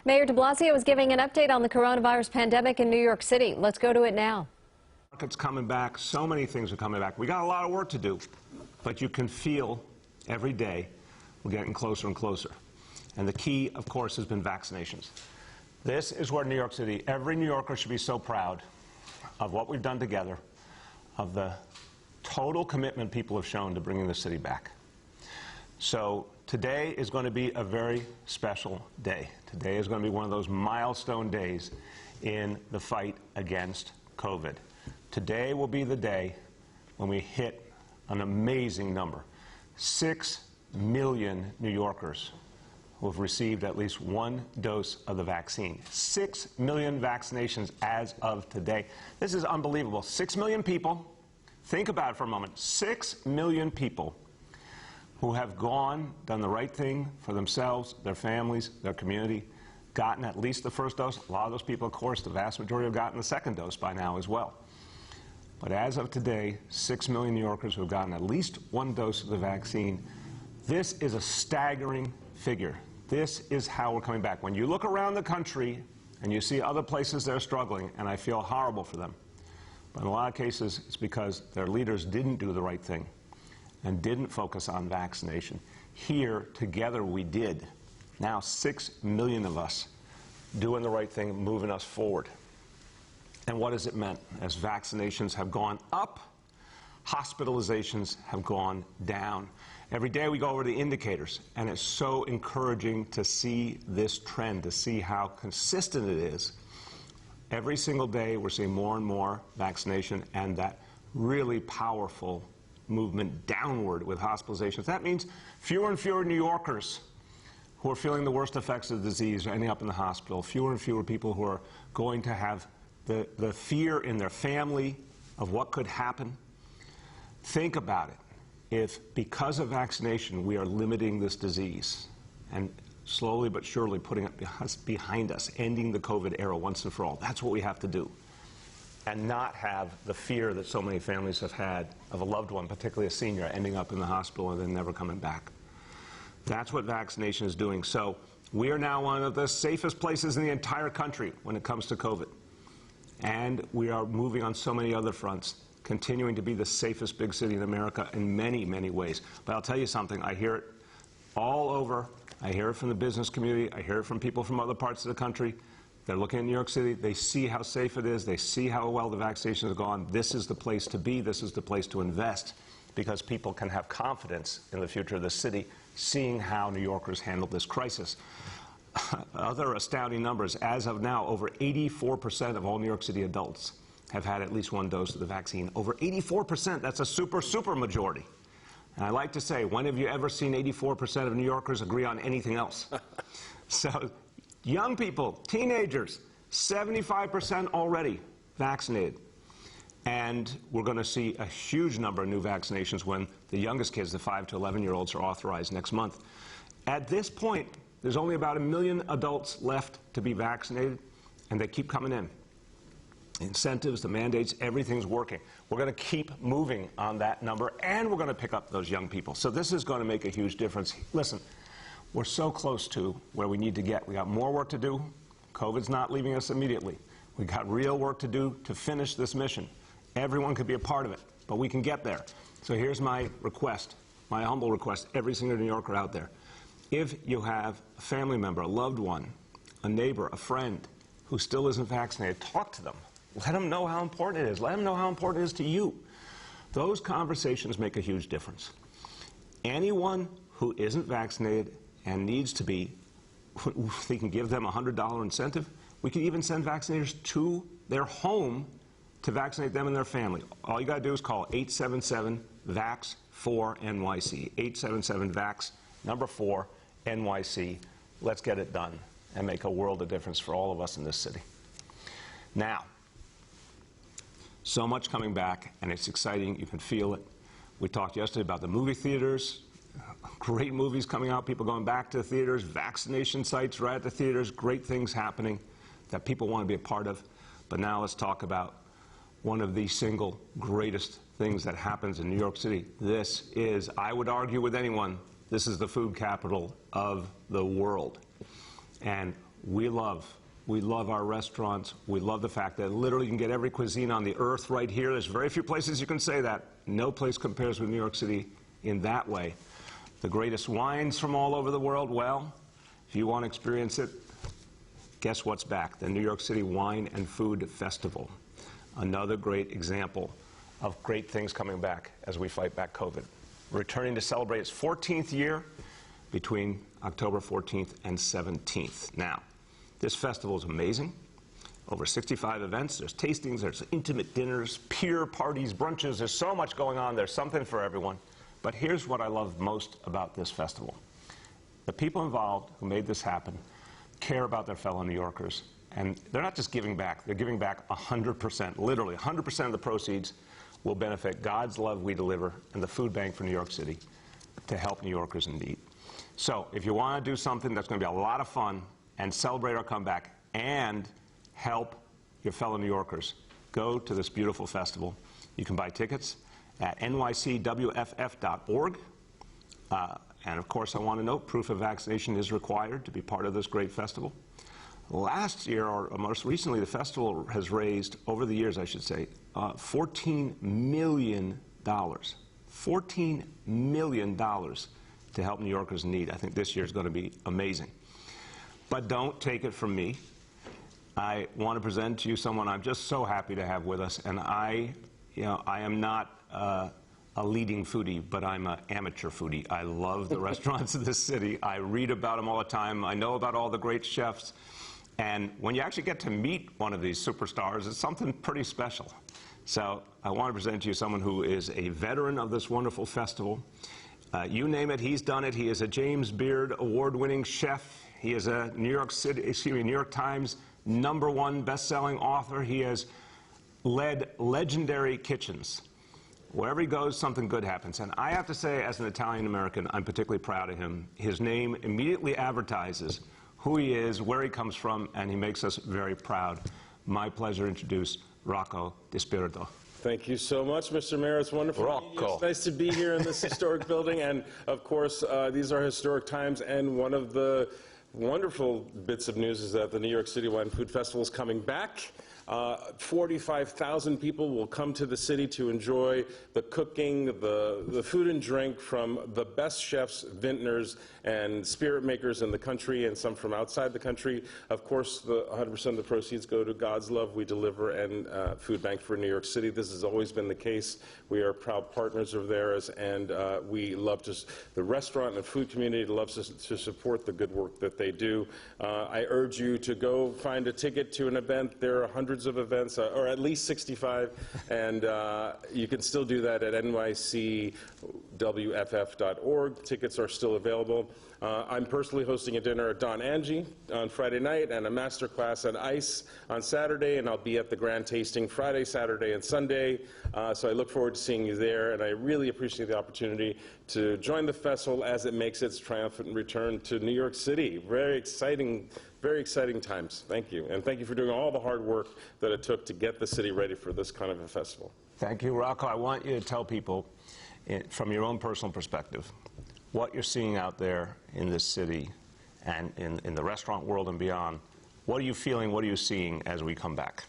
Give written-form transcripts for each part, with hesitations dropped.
Mayor de Blasio is giving an update on the coronavirus pandemic in New York City. Let's go to it now. Market's coming back. So many things are coming back. We got a lot of work to do, but you can feel every day we're getting closer and closer. And the key, of course, has been vaccinations. This is where New York City, every New Yorker should be so proud of what we've done together, of the total commitment people have shown to bringing the city back. So today is going to be a very special day. Today is going to be one of those milestone days in the fight against COVID. Today will be the day when we hit an amazing number. 6 million New Yorkers who have received at least one dose of the vaccine. 6 million vaccinations as of today. This is unbelievable. 6 million people. Think about it for a moment. 6 million people who have done the right thing for themselves, their families, their community, gotten at least the first dose. A lot of those people, of course, the vast majority have gotten the second dose by now as well. But as of today, 6 million New Yorkers who have gotten at least one dose of the vaccine. This is a staggering figure. This is how we're coming back. When you look around the country and you see other places that are struggling, and I feel horrible for them, but in a lot of cases it's because their leaders didn't do the right thing and didn't focus on vaccination. Here, together, we did. Now 6 million of us doing the right thing, moving us forward. And what has it meant? As vaccinations have gone up, hospitalizations have gone down. Every day we go over the indicators, and it's so encouraging to see this trend, to see how consistent it is. Every single day we're seeing more and more vaccination and that really powerful movement downward with hospitalizations. That means fewer and fewer New Yorkers who are feeling the worst effects of the disease are ending up in the hospital, fewer and fewer people who are going to have the fear in their family of what could happen. Think about it. If, because of vaccination, we are limiting this disease and slowly but surely putting it behind us, ending the COVID era once and for all, that's what we have to do. And not have the fear that so many families have had of a loved one, particularly a senior, ending up in the hospital and then never coming back. That's what vaccination is doing. So we are now one of the safest places in the entire country when it comes to COVID. And we are moving on so many other fronts, continuing to be the safest big city in America in many, many ways. But I'll tell you something, I hear it all over. I hear it from the business community. I hear it from people from other parts of the country. They're looking at New York City. They see how safe it is. They see how well the vaccinations have gone. This is the place to be. This is the place to invest because people can have confidence in the future of the city, seeing how New Yorkers handled this crisis. Other astounding numbers. As of now, over 84% of all New York City adults have had at least one dose of the vaccine. Over 84%. That's a super, super majority. And I like to say, when have you ever seen 84% of New Yorkers agree on anything else? So, young people, teenagers, 75% already vaccinated. And we're going to see a huge number of new vaccinations when the youngest kids, the 5 to 11-year-olds, are authorized next month. At this point, there's only about 1 million adults left to be vaccinated, and they keep coming in. Incentives, the mandates, everything's working. We're going to keep moving on that number, and we're going to pick up those young people. So this is going to make a huge difference. Listen, we're so close to where we need to get. We got more work to do. COVID's not leaving us immediately. We got real work to do to finish this mission. Everyone could be a part of it, but we can get there. So here's my request, my humble request, every single New Yorker out there. If you have a family member, a loved one, a neighbor, a friend who still isn't vaccinated, talk to them. Let them know how important it is. Let them know how important it is to you. Those conversations make a huge difference. Anyone who isn't vaccinated and needs to be, we can give them a $100 incentive. We can even send vaccinators to their home to vaccinate them and their family. All you got to do is call 877-VAX-4-NYC. 877-VAX-4-NYC. Let's get it done and make a world of difference for all of us in this city. Now, so much coming back, and it's exciting. You can feel it. We talked yesterday about the movie theaters. Great movies coming out, people going back to the theaters, vaccination sites right at the theaters, great things happening that people want to be a part of. But now let's talk about one of the single greatest things that happens in New York City. This is, I would argue with anyone, this is the food capital of the world. And we love our restaurants. We love the fact that literally you can get every cuisine on the earth right here. There's very few places you can say that. No place compares with New York City in that way. The greatest wines from all over the world, well, if you want to experience it, guess what's back? The New York City Wine and Food Festival. Another great example of great things coming back as we fight back COVID. Returning to celebrate its 14th year between October 14th and 17th. Now, this festival is amazing. Over 65 events. There's tastings, there's intimate dinners, peer parties, brunches. There's so much going on. There's something for everyone. But here's what I love most about this festival. The people involved who made this happen care about their fellow New Yorkers. And they're not just giving back. They're giving back 100%. Literally, 100% of the proceeds will benefit God's Love We Deliver and the Food Bank for New York City to help New Yorkers in need. So if you want to do something that's going to be a lot of fun and celebrate our comeback and help your fellow New Yorkers, go to this beautiful festival. You can buy tickets at nycwff.org. And of course, I want to note, proof of vaccination is required to be part of this great festival. Last year, or most recently, the festival has raised, over the years I should say, $14 million. $14 million to help New Yorkers in need. I think this year is going to be amazing. But don't take it from me. I want to present to you someone I'm just so happy to have with us. And I am not a leading foodie, but I'm an amateur foodie. I love the restaurants of this city. I read about them all the time. I know about all the great chefs. And when you actually get to meet one of these superstars, it's something pretty special. So I want to present to you someone who is a veteran of this wonderful festival. You name it, he's done it. He is a James Beard award-winning chef. He is a New York Times #1 best-selling author. He has led legendary kitchens. Wherever he goes, something good happens. And I have to say, as an Italian-American, I'm particularly proud of him. His name immediately advertises who he is, where he comes from, and he makes us very proud. My pleasure to introduce Rocco DiSpirito. Thank you so much, Mr. Mayor. It's wonderful. Rocco. It's nice to be here in this historic building. And, of course, these are historic times. And one of the wonderful bits of news is that the New York City Wine and Food Festival is coming back. 45,000 people will come to the city to enjoy the cooking, the food and drink from the best chefs, vintners, and spirit makers in the country, and some from outside the country. Of course, 100% of the proceeds go to God's Love We Deliver and Food Bank for New York City. This has always been the case. We are proud partners of theirs, and we love the restaurant and food community loves to support the good work that they do. I urge you to go find a ticket to an event. There are hundreds of events, or at least 65, and you can still do that at nycwff.org. Tickets are still available. I'm personally hosting a dinner at Don Angie on Friday night and a master class at ICE on Saturday, and I'll be at the Grand Tasting Friday, Saturday, and Sunday. So I look forward to seeing you there, and I really appreciate the opportunity to join the festival as it makes its triumphant return to New York City. Very exciting times. Thank you. And thank you for doing all the hard work that it took to get the city ready for this kind of a festival. Thank you, Rocco. I want you to tell people, from your own personal perspective, what you're seeing out there in this city and in the restaurant world and beyond. What are you feeling? What are you seeing as we come back?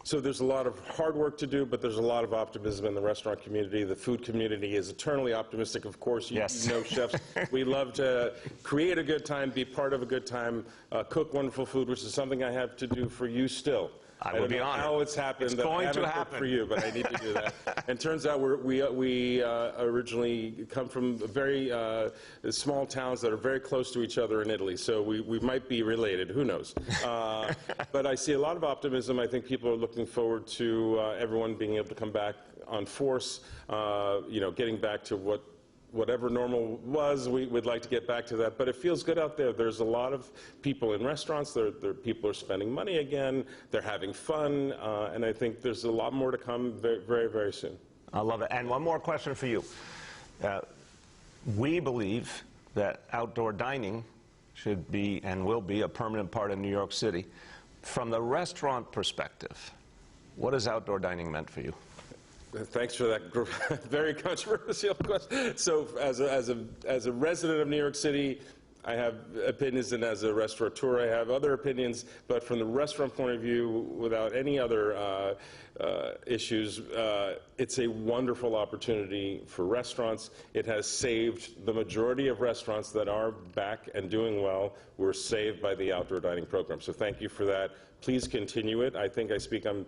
So there's a lot of hard work to do, but there's a lot of optimism in the restaurant community. The food community is eternally optimistic, of course. You know chefs. We love to create a good time, be part of a good time, cook wonderful food, which is something I have to do for you still. I will be honored. How it's happened. It's going to happen for you, but I need to do that. And turns out we originally come from very small towns that are very close to each other in Italy, so we might be related. Who knows? But I see a lot of optimism. I think people are looking forward to everyone being able to come back on force. Getting back to whatever normal was, we'd like to get back to that. But it feels good out there. There's a lot of people in restaurants. People are spending money again. They're having fun. And I think there's a lot more to come very, very, very soon. I love it. And one more question for you. We believe that outdoor dining should be and will be a permanent part of New York City. From the restaurant perspective, what has outdoor dining meant for you? Thanks for that very controversial question. So as a resident of New York City, I have opinions, and as a restaurateur, I have other opinions. But from the restaurant point of view, without any other issues, it's a wonderful opportunity for restaurants. It has saved the majority of restaurants that are back and doing well were saved by the outdoor dining program. So thank you for that. Please continue it. I think I speak on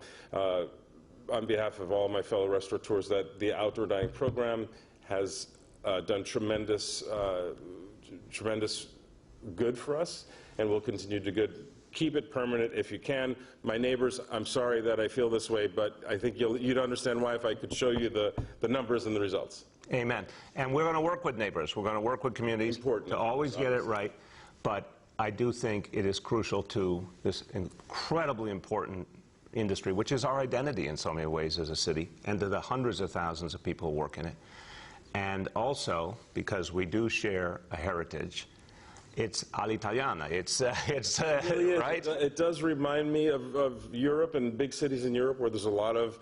behalf of all my fellow restaurateurs that the outdoor dining program has done tremendous good for us, and will continue to keep it permanent if you can. My neighbors, I'm sorry that I feel this way, but I think you'd understand why if I could show you the numbers and the results. Amen. And we're going to work with neighbors. We're going to work with communities to always get it right. But I do think it is crucial to this incredibly important industry, which is our identity in so many ways as a city, and to the hundreds of thousands of people who work in it. And also, because we do share a heritage, it's all'italiana. It's really right? It does remind me of Europe and big cities in Europe where there's a lot of,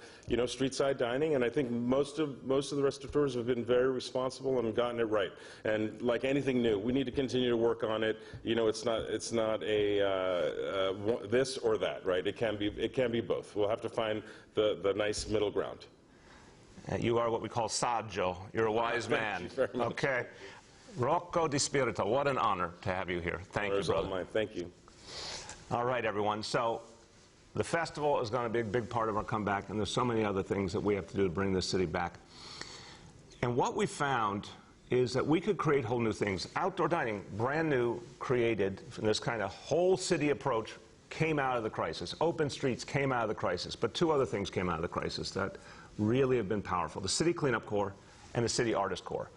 street side dining, and I think most of the restaurateurs have been very responsible and gotten it right. And like anything new, we need to continue to work on it. It's not a this or that, right? It can be both. We'll have to find the nice middle ground. You are what we call saggio. You're a wise man. Thank you very much. Okay. Rocco Di Spirito, what an honor to have you here. Thank you, brother. All mine. Thank you. All right, everyone. So the festival is going to be a big part of our comeback, and there's so many other things that we have to do to bring this city back. And what we found is that we could create whole new things. Outdoor dining, brand new, created from this kind of whole city approach, came out of the crisis. Open streets came out of the crisis. But two other things came out of the crisis that really have been powerful: the City Cleanup Corps and the City Artist Corps.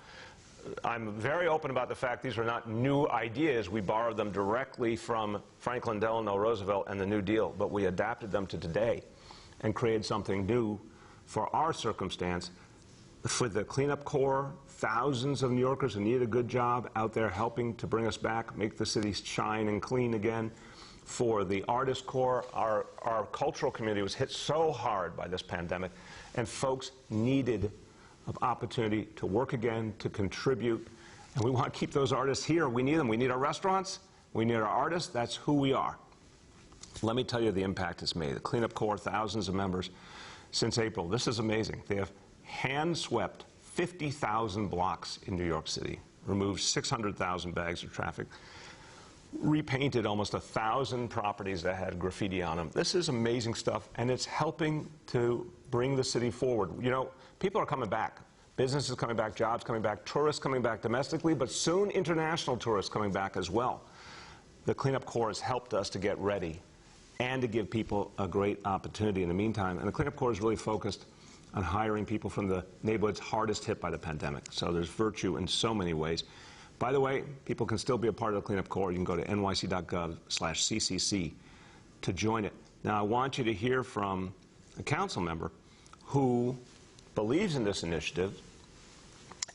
I'm very open about the fact these are not new ideas. We borrowed them directly from Franklin Delano Roosevelt and the New Deal, but we adapted them to today and created something new for our circumstance. For the Cleanup Corps, thousands of New Yorkers who need a good job out there helping to bring us back, make the city shine and clean again. For the Artist Corps, our cultural community was hit so hard by this pandemic, and folks needed an opportunity to work again, to contribute. And we want to keep those artists here. We need them. We need our restaurants. We need our artists. That's who we are. Let me tell you the impact it's made. The Cleanup Corps, thousands of members since April. This is amazing. They have hand-swept 50,000 blocks in New York City, removed 600,000 bags of traffic, repainted almost 1,000 properties that had graffiti on them. This is amazing stuff, and it's helping to bring the city forward. People are coming back. Businesses coming back, jobs coming back, tourists coming back domestically, but soon international tourists coming back as well. The Cleanup Corps has helped us to get ready and to give people a great opportunity in the meantime. And the Cleanup Corps is really focused on hiring people from the neighborhoods hardest hit by the pandemic. So there's virtue in so many ways. By the way, people can still be a part of the Cleanup Corps. You can go to nyc.gov/ccc to join it. Now, I want you to hear from a council member who believes in this initiative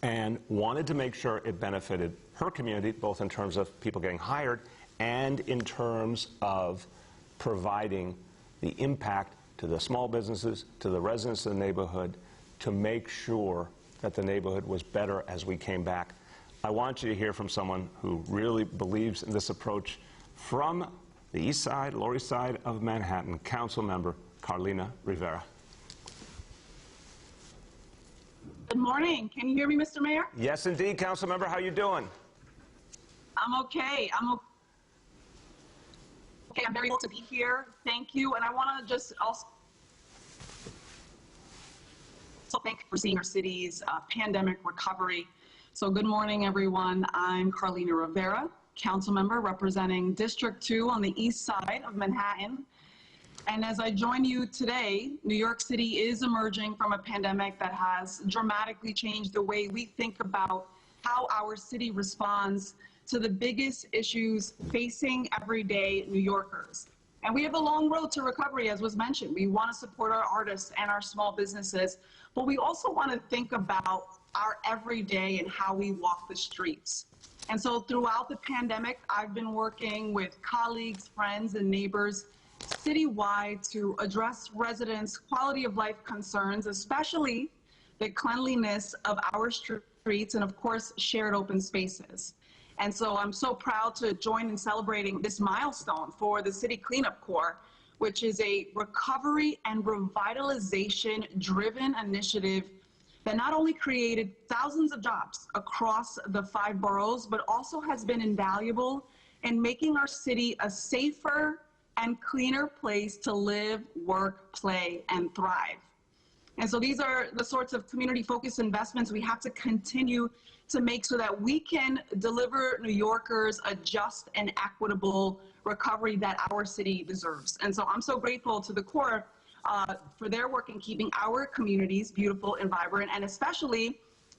and wanted to make sure it benefited her community, both in terms of people getting hired and in terms of providing the impact to the small businesses, to the residents of the neighborhood, to make sure that the neighborhood was better as we came back. I want you to hear from someone who really believes in this approach from the East Side, Lower East Side of Manhattan, Council Member Carlina Rivera. Good morning. Can you hear me, Mr. Mayor? Yes, indeed, Council Member. How you doing? I'm okay. I'm very able to be here. Thank you. And I want to just also thank you for seeing our city's pandemic recovery. So good morning, everyone. I'm Carlina Rivera, council member representing District 2 on the east side of Manhattan. And as I join you today, New York City is emerging from a pandemic that has dramatically changed the way we think about how our city responds to the biggest issues facing everyday New Yorkers. And we have a long road to recovery, as was mentioned. We want to support our artists and our small businesses, but we also want to think about our everyday and how we walk the streets. And so throughout the pandemic, I've been working with colleagues, friends, and neighbors citywide to address residents' quality of life concerns, especially the cleanliness of our streets and, of course, shared open spaces. And so I'm so proud to join in celebrating this milestone for the City Cleanup Corps, which is a recovery and revitalization-driven initiative that not only created thousands of jobs across the 5 boroughs, but also has been invaluable in making our city a safer and cleaner place to live, work, play, and thrive. And so these are the sorts of community-focused investments we have to continue to make so that we can deliver New Yorkers a just and equitable recovery that our city deserves. And so I'm so grateful to the Corps for their work in keeping our communities beautiful and vibrant. And especially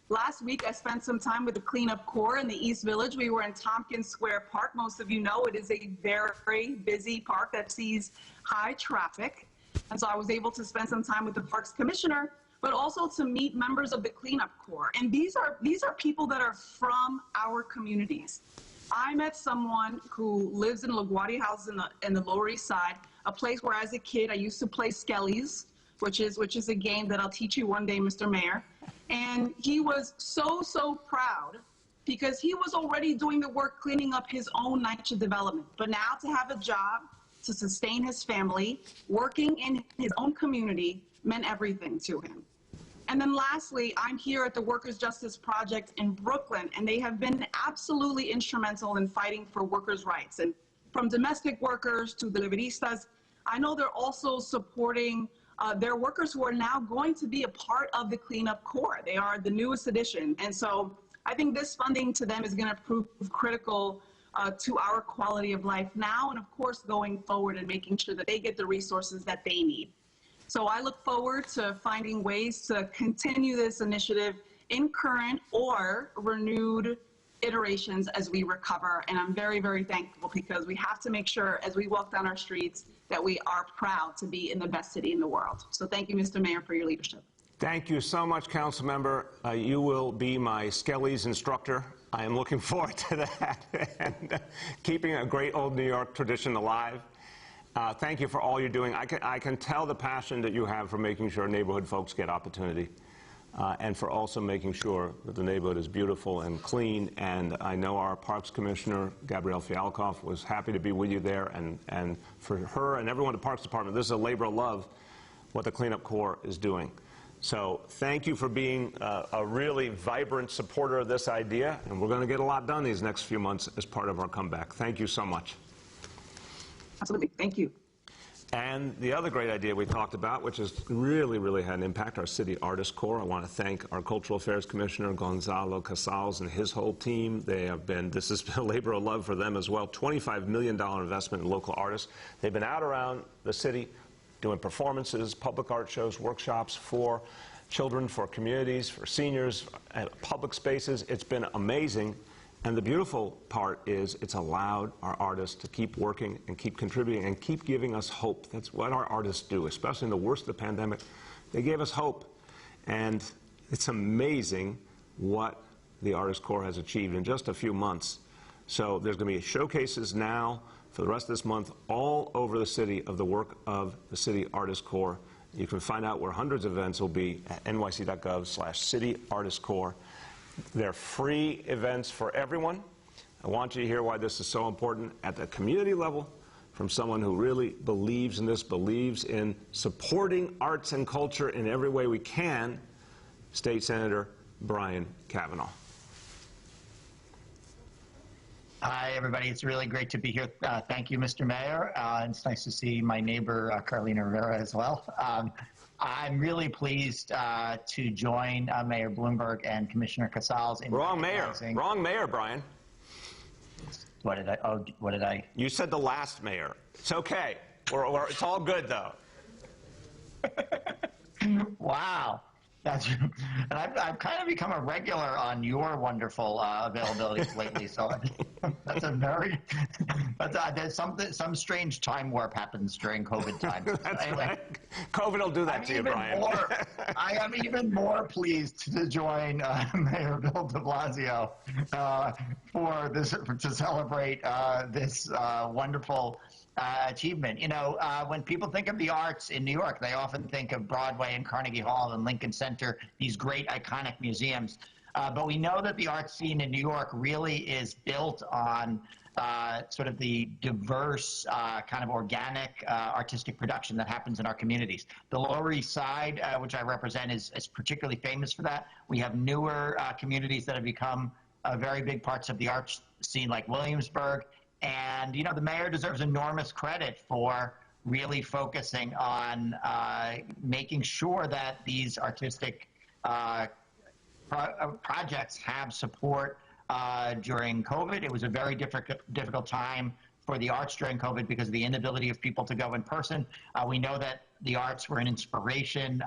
last week, I spent some time with the Cleanup Corps in the East Village. We were in Tompkins Square Park. Most of you know it is a very busy park that sees high traffic. And so I was able to spend some time with the Parks Commissioner, but also to meet members of the Cleanup Corps. And these are people that are from our communities. I met someone who lives in LaGuardia House in the Lower East Side, a place where as a kid I used to play Skellies, which is a game that I'll teach you one day, Mr. Mayor. And he was so proud because he was already doing the work cleaning up his own NYCHA development. But now to have a job to sustain his family, working in his own community, meant everything to him. And then lastly, I'm here at the Workers' Justice Project in Brooklyn, and they have been absolutely instrumental in fighting for workers' rights. And from domestic workers to the Liberistas, I know they're also supporting their workers who are now going to be a part of the Cleanup Corps. They are the newest addition. And so I think this funding to them is going to prove critical to our quality of life now and, of course, going forward and making sure that they get the resources that they need. So I look forward to finding ways to continue this initiative in current or renewed iterations as we recover. And I'm very thankful because we have to make sure as we walk down our streets that we are proud to be in the best city in the world. So thank you, Mr. Mayor, for your leadership. Thank you so much, Council Member. You will be my Skellies instructor. I am looking forward to that and keeping a great old New York tradition alive. Thank you for all you're doing. I can tell the passion that you have for making sure neighborhood folks get opportunity and for also making sure that the neighborhood is beautiful and clean. And I know our Parks Commissioner, Gabrielle Fialkoff, was happy to be with you there. And for her and everyone at the Parks Department, this is a labor of love, what the Cleanup Corps is doing. So thank you for being a really vibrant supporter of this idea. And we're going to get a lot done these next few months as part of our comeback. Thank you so much. Absolutely. Thank you. And the other great idea we talked about, which has really had an impact, our City Artist Corps. I want to thank our Cultural Affairs Commissioner, Gonzalo Casals, and his whole team. They have been, this has been a labor of love for them as well. $25 million investment in local artists. They've been out around the city doing performances, public art shows, workshops for children, for communities, for seniors, public spaces. It's been amazing. And the beautiful part is it's allowed our artists to keep working and keep contributing and keep giving us hope. That's what our artists do, especially in the worst of the pandemic. They gave us hope. And it's amazing what the Artist Corps has achieved in just a few months. So there's going to be showcases now for the rest of this month all over the city of the work of the City Artist Corps. You can find out where hundreds of events will be at nyc.gov/City Artist Corps. They're free events for everyone. I want you to hear why this is so important at the community level from someone who really believes in this, believes in supporting arts and culture in every way we can, State Senator Brian Cavanaugh. Hi, everybody. It's really great to be here. Thank you, Mr. Mayor. It's nice to see my neighbor, Carlina Rivera, as well. I'm really pleased to join Mayor Bloomberg and Commissioner Casals in Wrong mayor, Brian. What did I? Oh, what did I? You said the last mayor. It's okay. It's all good, though. Wow. And I've kind of become a regular on your wonderful availabilities lately. So that's a very, there's some strange time warp happens during COVID time. That's anyway, right. COVID will do that to you, Brian. I am even more pleased to join Mayor Bill de Blasio to celebrate this wonderful achievement. You know, when people think of the arts in New York, they often think of Broadway and Carnegie Hall and Lincoln Center, these great iconic museums. But we know that the art scene in New York really is built on sort of the diverse kind of organic artistic production that happens in our communities. The Lower East Side, which I represent, is particularly famous for that. We have newer communities that have become very big parts of the art scene, like Williamsburg. And, you know, the mayor deserves enormous credit for really focusing on making sure that these artistic projects have support during COVID. It was a very difficult time for the arts during COVID because of the inability of people to go in person. We know that the arts were an inspiration,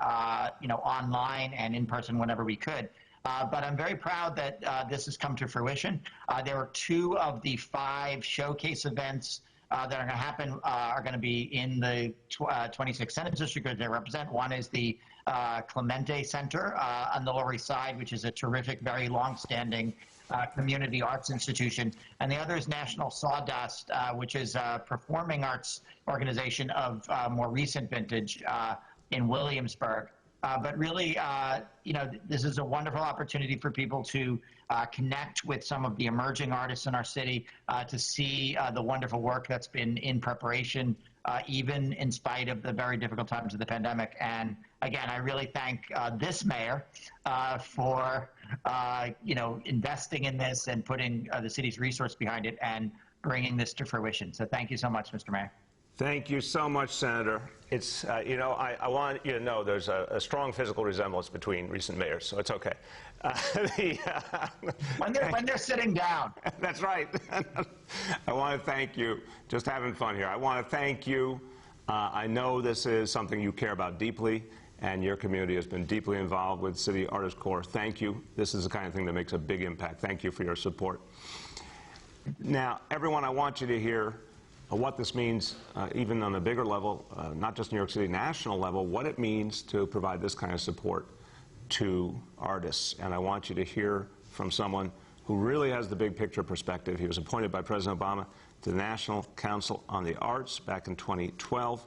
you know, online and in person whenever we could. But I'm very proud that this has come to fruition. There are 2 of the 5 showcase events that are going to happen are going to be in the 26th Senate District that they represent. One is the Clemente Center on the Lower East Side, which is a terrific, very long-standing community arts institution. And the other is National Sawdust, which is a performing arts organization of more recent vintage in Williamsburg. But really, you know, this is a wonderful opportunity for people to connect with some of the emerging artists in our city, to see the wonderful work that's been in preparation, even in spite of the very difficult times of the pandemic. And again, I really thank this mayor for, you know, investing in this and putting the city's resource behind it and bringing this to fruition. So thank you so much, Mr. Mayor. Thank you so much, Senator. It's, you know, I want you to know there's a strong physical resemblance between recent mayors, so it's okay. When they're sitting down. That's right. I want to thank you. Just having fun here. I want to thank you. I know this is something you care about deeply, and your community has been deeply involved with City Artist Corps. Thank you. This is the kind of thing that makes a big impact. Thank you for your support. Now, everyone, I want you to hear what this means, even on a bigger level, not just New York City, national level, what it means to provide this kind of support to artists. And I want you to hear from someone who really has the big picture perspective. He was appointed by President Obama to the National Council on the Arts back in 2012.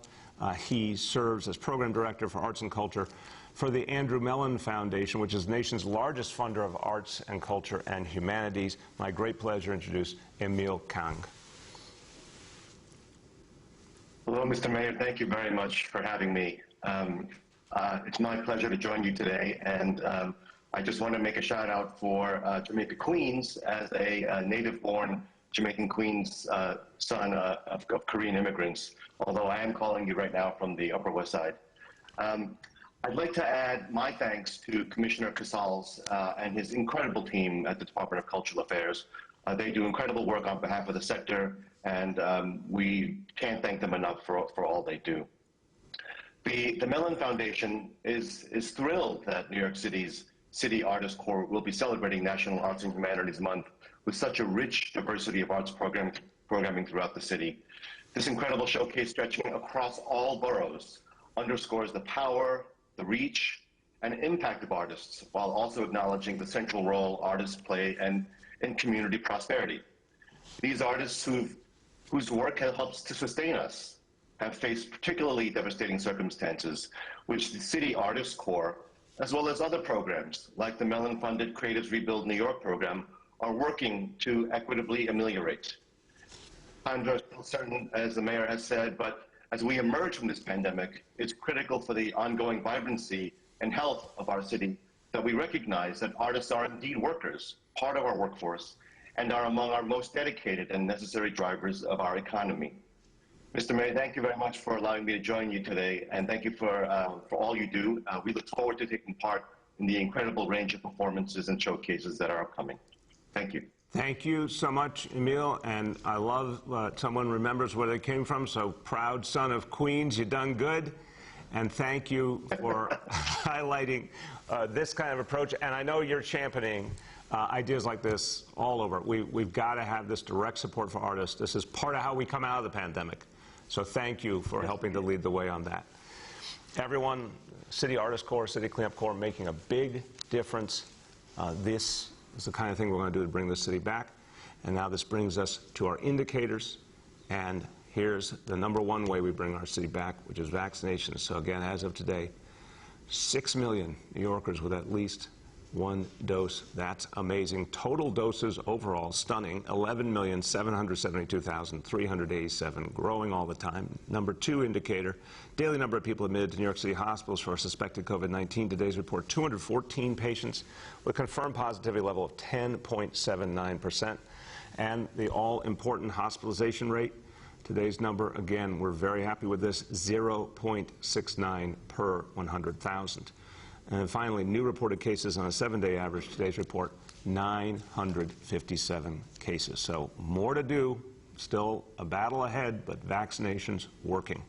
He serves as program director for arts and culture for the Andrew Mellon Foundation, which is the nation's largest funder of arts and culture and humanities. My great pleasure to introduce Emil Kang. Hello, Mr. Mayor. Thank you very much for having me. It's my pleasure to join you today, and I just want to make a shout out for Jamaica Queens as a native-born Jamaican Queens son of Korean immigrants, although I am calling you right now from the Upper West Side. I'd like to add my thanks to Commissioner Casals and his incredible team at the Department of Cultural Affairs. They do incredible work on behalf of the sector, and we can't thank them enough for all they do. The Mellon Foundation is thrilled that New York City's City Artist Corps will be celebrating National Arts and Humanities Month with such a rich diversity of arts programming throughout the city. This incredible showcase stretching across all boroughs underscores the power, the reach, and impact of artists, while also acknowledging the central role artists play in community prosperity. These artists whose work helps to sustain us have faced particularly devastating circumstances, which the City Artist Corps, as well as other programs like the Mellon-funded Creatives Rebuild New York program, are working to equitably ameliorate. I'm very certain, as the mayor has said, but as we emerge from this pandemic, it's critical for the ongoing vibrancy and health of our city that we recognize that artists are indeed workers, part of our workforce, and are among our most dedicated and necessary drivers of our economy. Mr. Mayor, thank you very much for allowing me to join you today, and thank you for all you do. We look forward to taking part in the incredible range of performances and showcases that are upcoming. Thank you. Thank you so much, Emil, and I love someone remembers where they came from, so proud son of Queens, you done good. And thank you for highlighting this kind of approach, and I know you're championing ideas like this all over. We've got to have this direct support for artists. This is part of how we come out of the pandemic. So thank you for helping to lead the way on that. Everyone, City Artist Corps, City Cleanup Corps, making a big difference. This is the kind of thing we're going to do to bring the city back. And now this brings us to our indicators. And here's the #1 way we bring our city back, which is vaccinations. So again, as of today, 6 million New Yorkers with at least one dose. That's amazing. Total doses overall, stunning, 11,772,387, growing all the time. Number 2 indicator, daily number of people admitted to New York City hospitals for suspected COVID-19. Today's report, 214 patients with confirmed positivity level of 10.79%. And the all-important hospitalization rate, today's number, again, we're very happy with this, 0.69 per 100,000. And finally, new reported cases on a 7-day average, today's report, 957 cases. So more to do, still a battle ahead, but vaccinations working.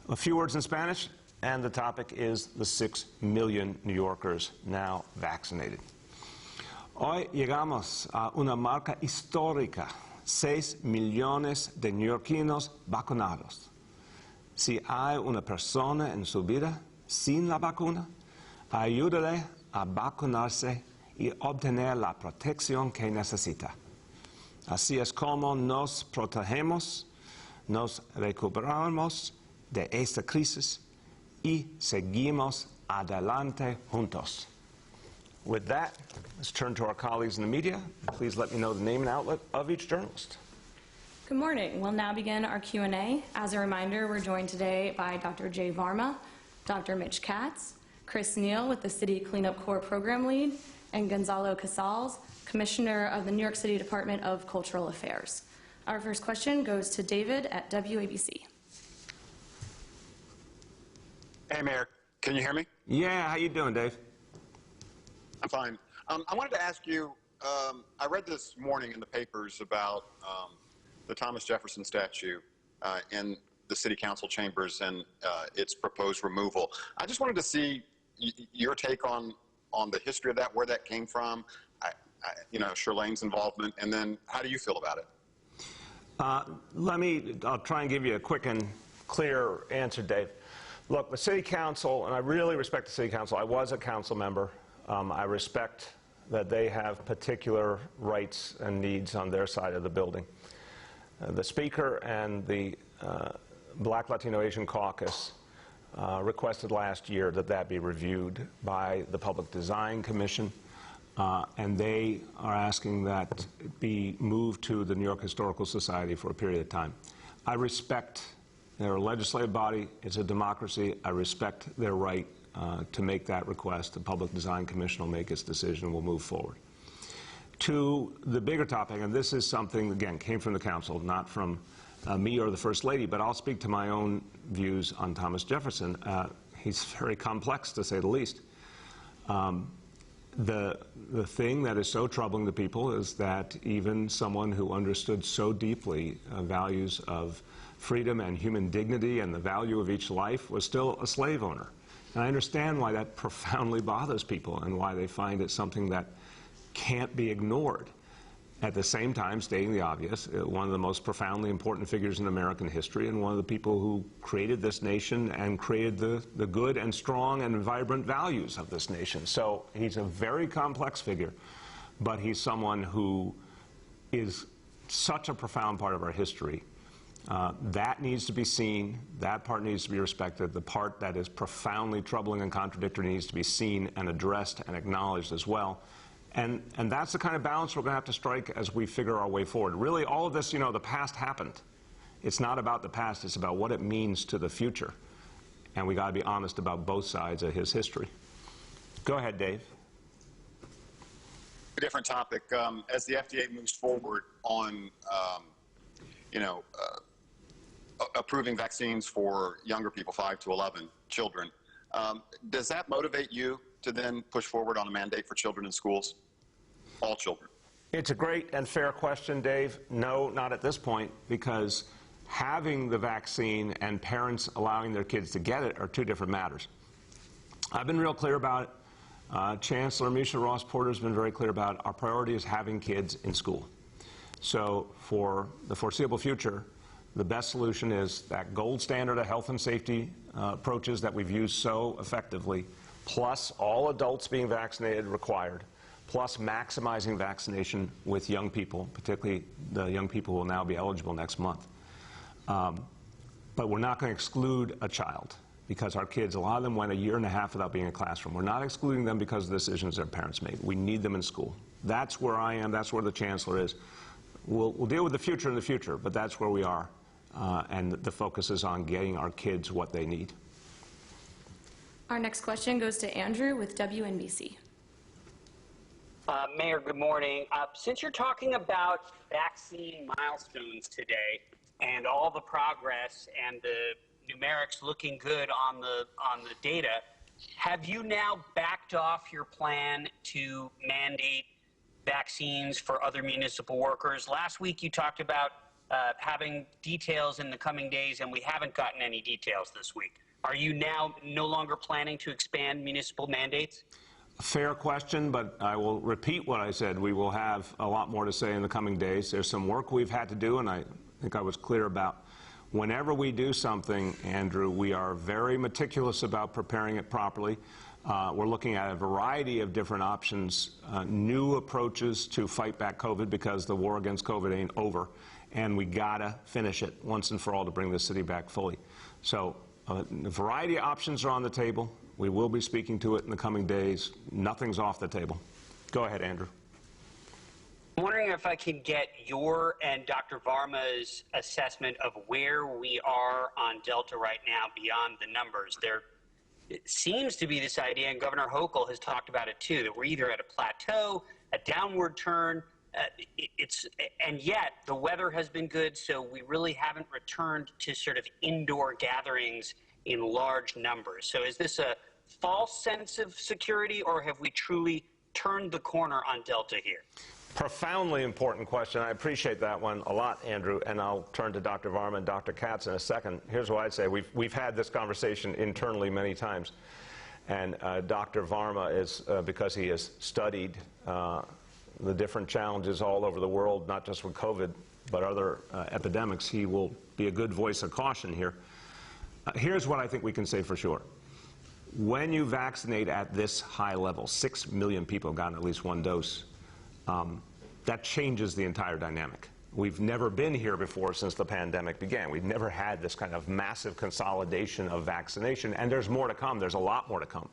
A few words in Spanish, and the topic is the 6 million New Yorkers now vaccinated. Hoy llegamos a una marca histórica, 6 millones de neoyorquinos vacunados. Si hay una persona en su vida sin la vacuna, ayúdale a vacunarse y obtener la protección que necesita. Así es como nos protegemos, nos recuperamos de esta crisis y seguimos adelante juntos. With that, let's turn to our colleagues in the media. Please let me know the name and outlet of each journalist. Good morning. We'll now begin our Q&A. As a reminder, we're joined today by Dr. Jay Varma, Dr. Mitch Katz, Chris Neal with the City Cleanup Corps Program Lead, and Gonzalo Casals, Commissioner of the New York City Department of Cultural Affairs. Our first question goes to David at WABC. Hey, Mayor. Can you hear me? Yeah, how you doing, Dave? I'm fine. I wanted to ask you, I read this morning in the papers about the Thomas Jefferson statue in the City Council chambers and its proposed removal. I just wanted to see your take on the history of that, where that came from, Shirlane's involvement, and then how do you feel about it? I'll try and give you a quick and clear answer, Dave. Look, the City Council, and I really respect the City Council. I was a council member. I respect that they have particular rights and needs on their side of the building. The Speaker and the Black Latino Asian Caucus requested last year that that be reviewed by the Public Design Commission, and they are asking that it be moved to the New York Historical Society for a period of time. I respect their legislative body. It's a democracy. I respect their right to make that request. The Public Design Commission will make its decision and we'll move forward. To the bigger topic, and this is something, again, came from the Council, not from me or the First Lady, but I'll speak to my own views on Thomas Jefferson. He's very complex, to say the least. The thing that is so troubling to people is that even someone who understood so deeply values of freedom and human dignity and the value of each life was still a slave owner. And I understand why that profoundly bothers people and why they find it something that can't be ignored. At the same time, stating the obvious, one of the most profoundly important figures in American history and one of the people who created this nation and created the good and strong and vibrant values of this nation. So he's a very complex figure, but he's someone who is such a profound part of our history. That needs to be seen. That part needs to be respected. The part that is profoundly troubling and contradictory needs to be seen and addressed and acknowledged as well. And that's the kind of balance we're going to have to strike as we figure our way forward. Really, all of this, the past happened. It's not about the past. It's about what it means to the future. And we got to be honest about both sides of his history. Go ahead, Dave. A different topic. As the FDA moves forward on, approving vaccines for younger people, 5 to 11 children, does that motivate you to then push forward on a mandate for children in schools? All children. It's a great and fair question, Dave. No, not at this point, because having the vaccine and parents allowing their kids to get it are two different matters. I've been real clear about it. Chancellor Misha Ross Porter has been very clear about it. Our priority is having kids in school. So for the foreseeable future, the best solution is that gold standard of health and safety approaches that we've used so effectively, plus all adults being vaccinated required, plus maximizing vaccination with young people, particularly the young people who will now be eligible next month. But we're not going to exclude a child. because our kids, a lot of them went a year and a half without being in a classroom. We're not excluding them because of the decisions their parents made. We need them in school. That's where I am. That's where the chancellor is. We'll deal with the future in the future, but that's where we are. And the focus is on getting our kids what they need. Our next question goes to Andrew with WNBC. Mayor, good morning. Since you're talking about vaccine milestones today and all the progress and the numerics looking good on the data, have you now backed off your plan to mandate vaccines for other municipal workers? Last week you talked about having details in the coming days, and we haven't gotten any details this week. Are you now no longer planning to expand municipal mandates? Fair question, but I will repeat what I said. We will have a lot more to say in the coming days. There's some work we've had to do, and I think I was clear about whenever we do something, Andrew, we are very meticulous about preparing it properly. We're looking at a variety of different options, new approaches to fight back COVID, because the war against COVID ain't over, and we gotta finish it once and for all to bring the city back fully. So a variety of options are on the table. We will be speaking to it in the coming days. Nothing's off the table. Go ahead, Andrew. I'm wondering if I can get your and Dr. Varma's assessment of where we are on Delta right now beyond the numbers. There seems to be this idea, and Governor Hochul has talked about it too, that we're either at a plateau, a downward turn, and yet the weather has been good, so we really haven't returned to sort of indoor gatherings in large numbers. So is this a false sense of security, or have we truly turned the corner on Delta here? Profoundly important question. I appreciate that one a lot, Andrew, and I'll turn to Dr. Varma and Dr. Katz in a second. Here's what I'd say. We've had this conversation internally many times, and Dr. Varma is, because he has studied the different challenges all over the world, not just with COVID, but other epidemics, he will be a good voice of caution here. Here's what I think we can say for sure. When you vaccinate at this high level, 6 million people have gotten at least one dose, that changes the entire dynamic. We've never been here before since the pandemic began. We've never had this kind of massive consolidation of vaccination, and there's more to come. There's a lot more to come.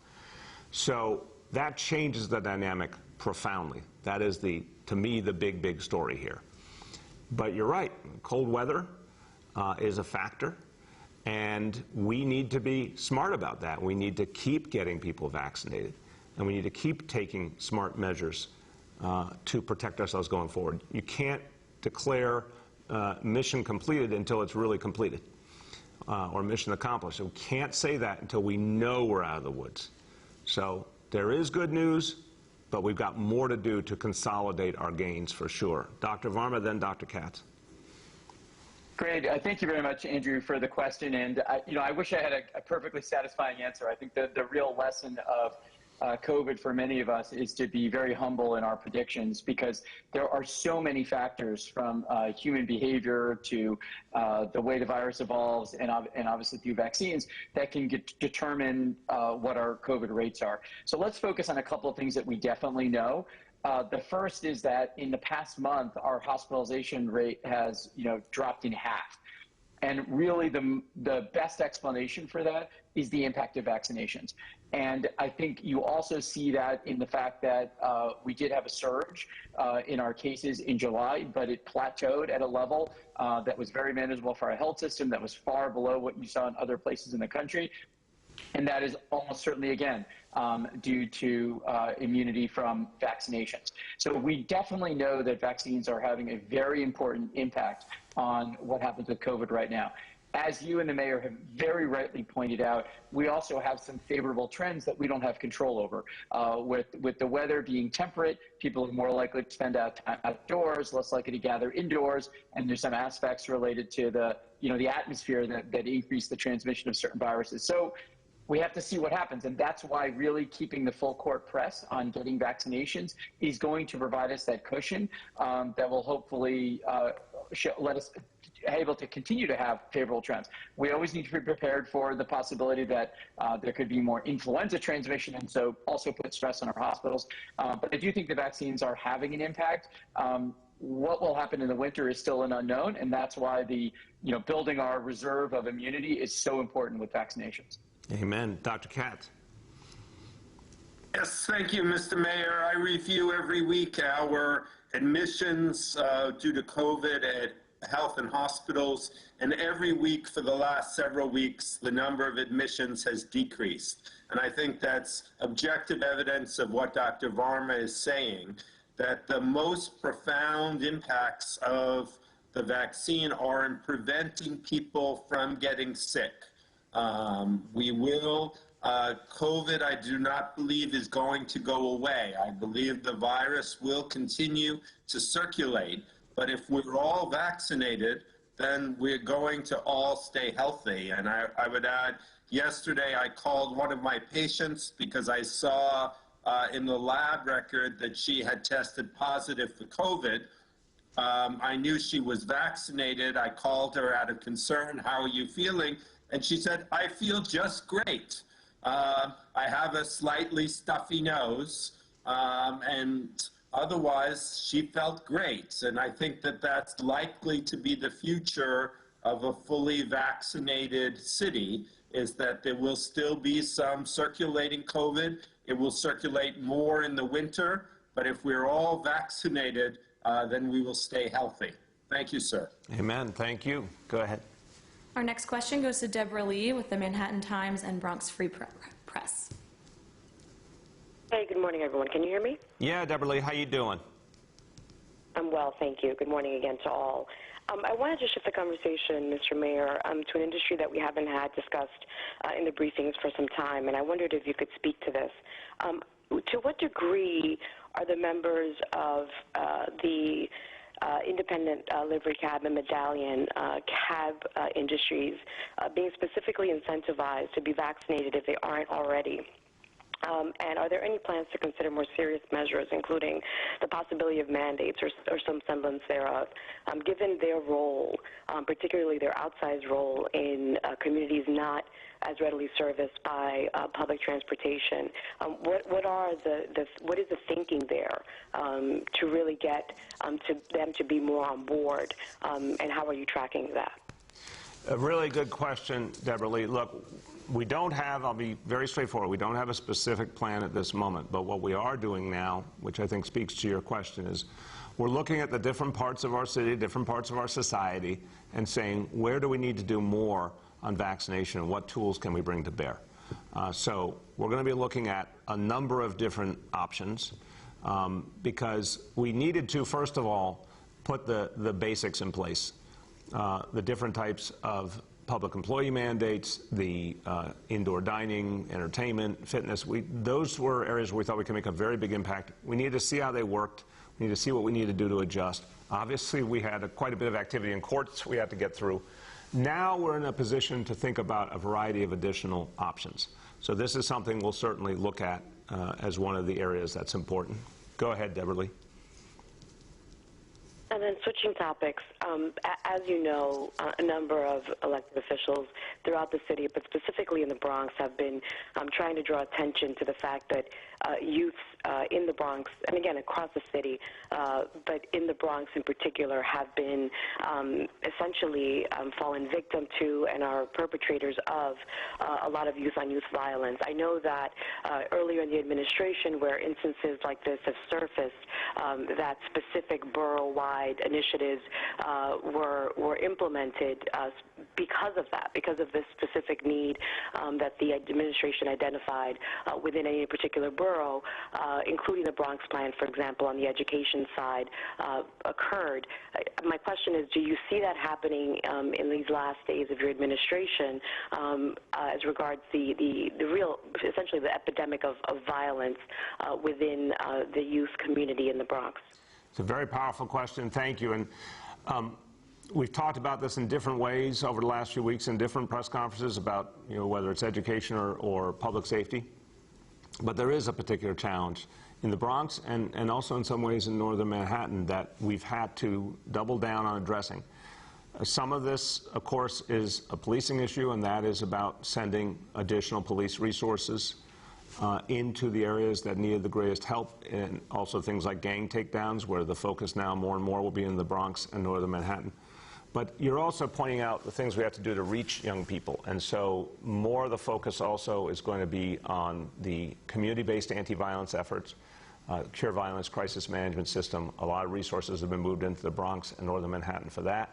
So that changes the dynamic profoundly. That is, to me, the big story here. But you're right, cold weather is a factor. And we need to be smart about that. We need to keep getting people vaccinated, and we need to keep taking smart measures to protect ourselves going forward. You can't declare mission completed until it's really completed, or mission accomplished. So we can't say that until we know we're out of the woods. So there is good news, but we've got more to do to consolidate our gains for sure. Dr. Varma, then Dr. Katz. Great. Thank you very much, Andrew, for the question. And I wish I had a perfectly satisfying answer. I think the real lesson of COVID for many of us is to be very humble in our predictions, because there are so many factors, from human behavior to the way the virus evolves, and obviously through vaccines, that can determine what our COVID rates are. So let's focus on a couple of things that we definitely know. The first is that in the past month, our hospitalization rate has, dropped in half. And really the best explanation for that is the impact of vaccinations. And I think you also see that in the fact that we did have a surge in our cases in July, but it plateaued at a level that was very manageable for our health system, that was far below what you saw in other places in the country. And that is almost certainly, again, due to immunity from vaccinations. So we definitely know that vaccines are having a very important impact on what happens with COVID right now. As you and the mayor have very rightly pointed out, we also have some favorable trends that we don't have control over. With the weather being temperate, people are more likely to spend time outdoors, less likely to gather indoors, and there's some aspects related to the atmosphere that increase the transmission of certain viruses. So we have to see what happens, and that's why really keeping the full court press on getting vaccinations is going to provide us that cushion that will hopefully let us able to continue to have favorable trends. We always need to be prepared for the possibility that there could be more influenza transmission, and so also put stress on our hospitals. But I do think the vaccines are having an impact. What will happen in the winter is still an unknown, and that's why building our reserve of immunity is so important with vaccinations. Amen. Dr. Katz. Yes, thank you, Mr. Mayor. I review every week our admissions due to COVID at health and hospitals, and every week for the last several weeks, the number of admissions has decreased. And I think that's objective evidence of what Dr. Varma is saying, that the most profound impacts of the vaccine are in preventing people from getting sick. COVID, I do not believe, is going to go away. I believe the virus will continue to circulate, but if we're all vaccinated, then we're going to all stay healthy. And I would add, yesterday I called one of my patients because I saw in the lab record that she had tested positive for COVID. I knew she was vaccinated. I called her out of concern, "How are you feeling?" And she said, "I feel just great. I have a slightly stuffy nose, and otherwise she felt great." And I think that that's likely to be the future of a fully vaccinated city, is that there will still be some circulating COVID. It will circulate more in the winter, but if we're all vaccinated, then we will stay healthy. Thank you, sir. Amen. Thank you. Go ahead. Our next question goes to Deborah Lee with the Manhattan Times and Bronx Free Press. Hey, good morning, everyone. Can you hear me? Yeah, Deborah Lee, how you doing? I'm well, thank you. Good morning again to all. I wanted to shift the conversation, Mr. Mayor, to an industry that we haven't had discussed in the briefings for some time, and I wondered if you could speak to this. To what degree are the members of the independent livery cab and medallion cab industries being specifically incentivized to be vaccinated if they aren't already? And are there any plans to consider more serious measures, including the possibility of mandates or some semblance thereof, given their role, particularly their outsized role in communities not as readily serviced by public transportation? What is the thinking there to really get to them to be more on board, and how are you tracking that? A really good question, Deborah Lee. Look, we don't have, I'll be very straightforward, we don't have a specific plan at this moment, but what we are doing now, which I think speaks to your question, is we're looking at the different parts of our city, different parts of our society, and saying, where do we need to do more on vaccination, and what tools can we bring to bear? So we're going to be looking at a number of different options, because we needed to, first of all, put the basics in place. The different types of public employee mandates, the indoor dining, entertainment, fitness, those were areas where we thought we could make a very big impact. We needed to see how they worked. We needed to see what we needed to do to adjust. Obviously, we had quite a bit of activity in courts we had to get through. Now we're in a position to think about a variety of additional options. So this is something we'll certainly look at as one of the areas that's important. Go ahead, Deborah Lee. And then switching topics, as you know, a number of elected officials throughout the city, but specifically in the Bronx, have been trying to draw attention to the fact that youths in the Bronx, and again across the city, but in the Bronx in particular, have been essentially fallen victim to and are perpetrators of a lot of youth-on-youth violence. I know that earlier in the administration, where instances like this have surfaced, that specific borough-wide initiatives were implemented because of that, because of this specific need that the administration identified within any particular borough, including the Bronx plan, for example, on the education side, occurred. My question is, do you see that happening in these last days of your administration as regards the real, essentially the epidemic of violence within the youth community in the Bronx? It's a very powerful question. Thank you. And we've talked about this in different ways over the last few weeks in different press conferences about, whether it's education or public safety. But there is a particular challenge in the Bronx and also in some ways in northern Manhattan that we've had to double down on addressing. Some of this, of course, is a policing issue, and that is about sending additional police resources into the areas that needed the greatest help, and also things like gang takedowns, where the focus now more and more will be in the Bronx and northern Manhattan. But you're also pointing out the things we have to do to reach young people. And so more of the focus also is going to be on the community-based anti-violence efforts, cure violence crisis management system. A lot of resources have been moved into the Bronx and northern Manhattan for that.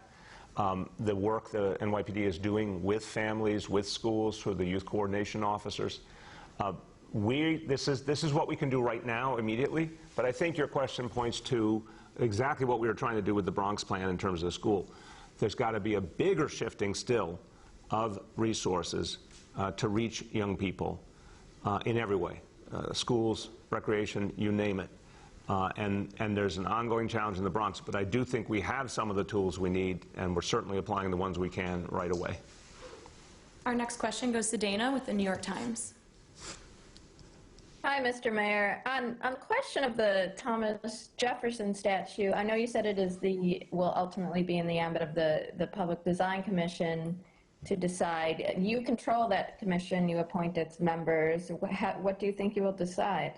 The work the NYPD is doing with families, with schools, through the youth coordination officers. This is what we can do right now, immediately, but I think your question points to exactly what we were trying to do with the Bronx plan in terms of the school. There's got to be a bigger shifting still of resources to reach young people in every way, schools, recreation, you name it. And there's an ongoing challenge in the Bronx, but I do think we have some of the tools we need, and we're certainly applying the ones we can right away. Our next question goes to Dana with the New York Times. Hi, Mr. Mayor. On the question of the Thomas Jefferson statue, I know you said it will ultimately be in the ambit of the Public Design Commission to decide. You control that commission. You appoint its members. What do you think you will decide?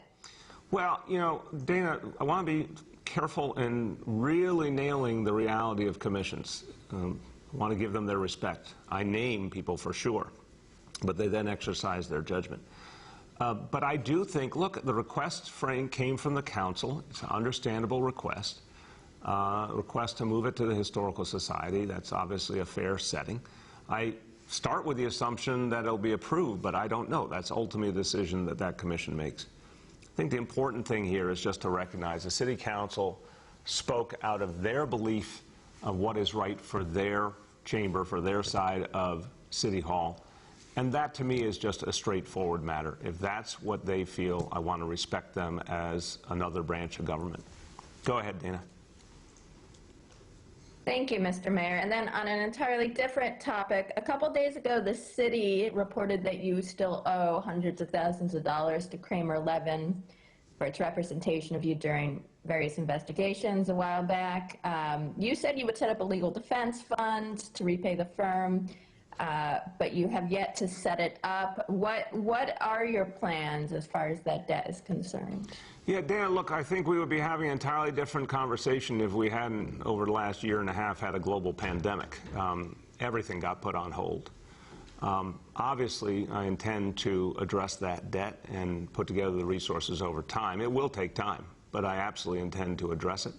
Well, you know, Dana, I want to be careful in really nailing the reality of commissions. I want to give them their respect. I name people for sure, but they then exercise their judgment. But I do think, look, the request came from the council. It's an understandable request. Request to move it to the Historical Society. That's obviously a fair setting. I start with the assumption that it'll be approved, but I don't know. That's ultimately a decision that that commission makes. I think the important thing here is just to recognize the City Council spoke out of their belief of what is right for their chamber, for their side of City Hall. And that, to me, is just a straightforward matter. If that's what they feel, I want to respect them as another branch of government. Go ahead, Dana. Thank you, Mr. Mayor. And then on an entirely different topic, a couple days ago, the city reported that you still owe hundreds of thousands of dollars to Kramer Levin for its representation of you during various investigations a while back. You said you would set up a legal defense fund to repay the firm. But you have yet to set it up. What are your plans as far as that debt is concerned? Yeah, Dana, look, I think we would be having an entirely different conversation if we hadn't, over the last year and a half, had a global pandemic. Everything got put on hold. Obviously, I intend to address that debt and put together the resources over time. It will take time, but I absolutely intend to address it.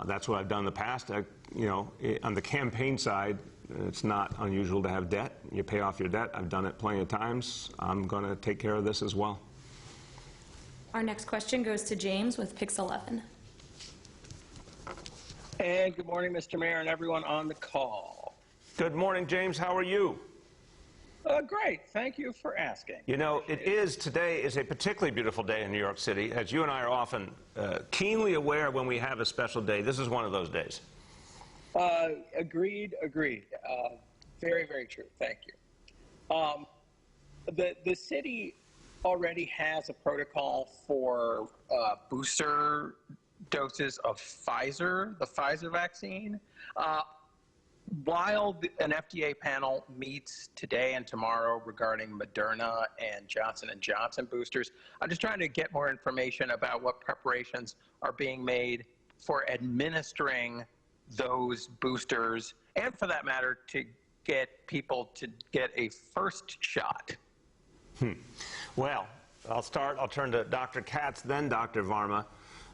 That's what I've done in the past. On the campaign side, it's not unusual to have debt. You pay off your debt. I've done it plenty of times. I'm going to take care of this as well. Our next question goes to James with Pix 11. And good morning, Mr. Mayor, and everyone on the call. Good morning, James. How are you? Great. Thank you for asking. You know, today is a particularly beautiful day in New York City. As you and I are often keenly aware when we have a special day, this is one of those days. Agreed. Very, very true. Thank you. The city already has a protocol for booster doses of Pfizer, the Pfizer vaccine. While an FDA panel meets today and tomorrow regarding Moderna and Johnson & Johnson boosters, I'm just trying to get more information about what preparations are being made for administering those boosters, and for that matter, to get people to get a first shot. Well, I'll turn to Dr. Katz, then Dr. Varma.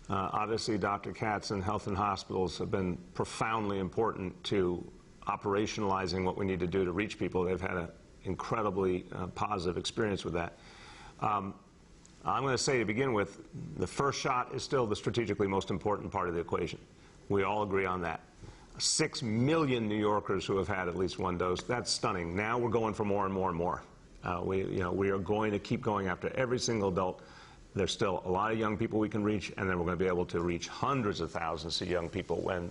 Obviously, Dr. Katz and health and hospitals have been profoundly important to operationalizing what we need to do to reach people. They've had an incredibly positive experience with that. I'm going to say to begin with, the first shot is still the strategically most important part of the equation. We all agree on that. 6 million New Yorkers who have had at least one dose. That's stunning. Now we're going for more and more and more. We are going to keep going after every single adult. There's still a lot of young people we can reach, and then we're going to be able to reach hundreds of thousands of young people when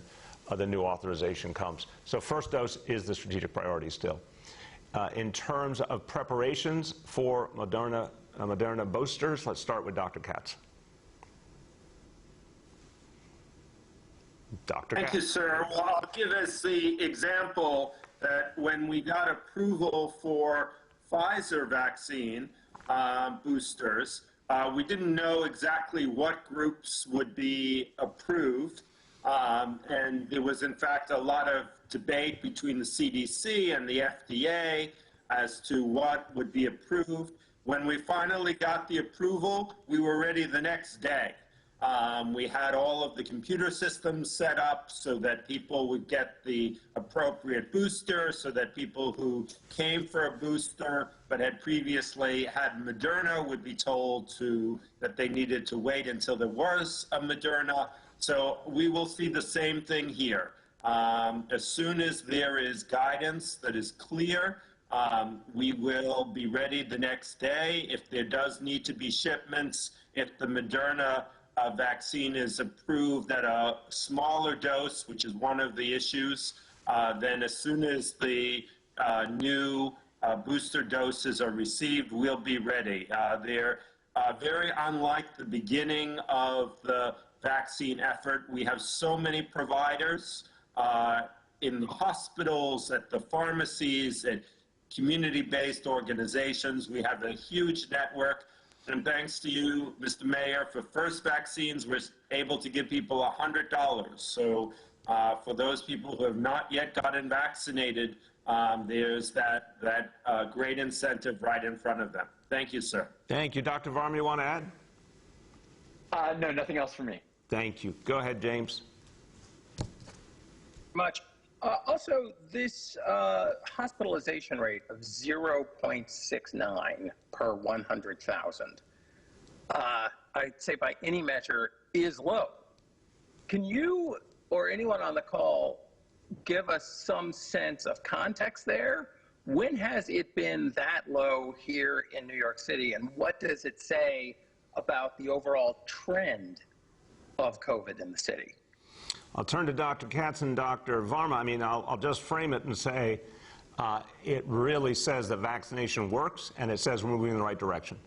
the new authorization comes. So first dose is the strategic priority still. In terms of preparations for Moderna boosters, let's start with Dr. Katz. Dr. Katz. Thank you, sir. Well, I'll give us the example that when we got approval for Pfizer vaccine boosters, we didn't know exactly what groups would be approved. And there was, in fact, a lot of debate between the CDC and the FDA as to what would be approved. When we finally got the approval, we were ready the next day. We had all of the computer systems set up so that people would get the appropriate booster, so that people who came for a booster but had previously had Moderna would be told that they needed to wait until there was a Moderna. So we will see the same thing here. As soon as there is guidance that is clear, we will be ready the next day. If there does need to be shipments, if the Moderna vaccine is approved at a smaller dose, which is one of the issues, then as soon as the new booster doses are received, we'll be ready. They're very unlike the beginning of the vaccine effort. We have so many providers in the hospitals, at the pharmacies, at community-based organizations. We have a huge network. And thanks to you, Mr. Mayor, for first vaccines, we're able to give people $100. So for those people who have not yet gotten vaccinated, there's that great incentive right in front of them. Thank you, sir. Thank you. Dr. Varma, you want to add? No, nothing else for me. Thank you. Go ahead, James. Much. Also, this hospitalization rate of 0.69 per 100,000, I'd say by any measure, is low. Can you or anyone on the call give us some sense of context there? When has it been that low here in New York City, and what does it say about the overall trend of COVID in the city? I'll turn to Dr. Katz and Dr. Varma. I mean, I'll just frame it and say it really says that vaccination works, and it says we're moving in the right direction.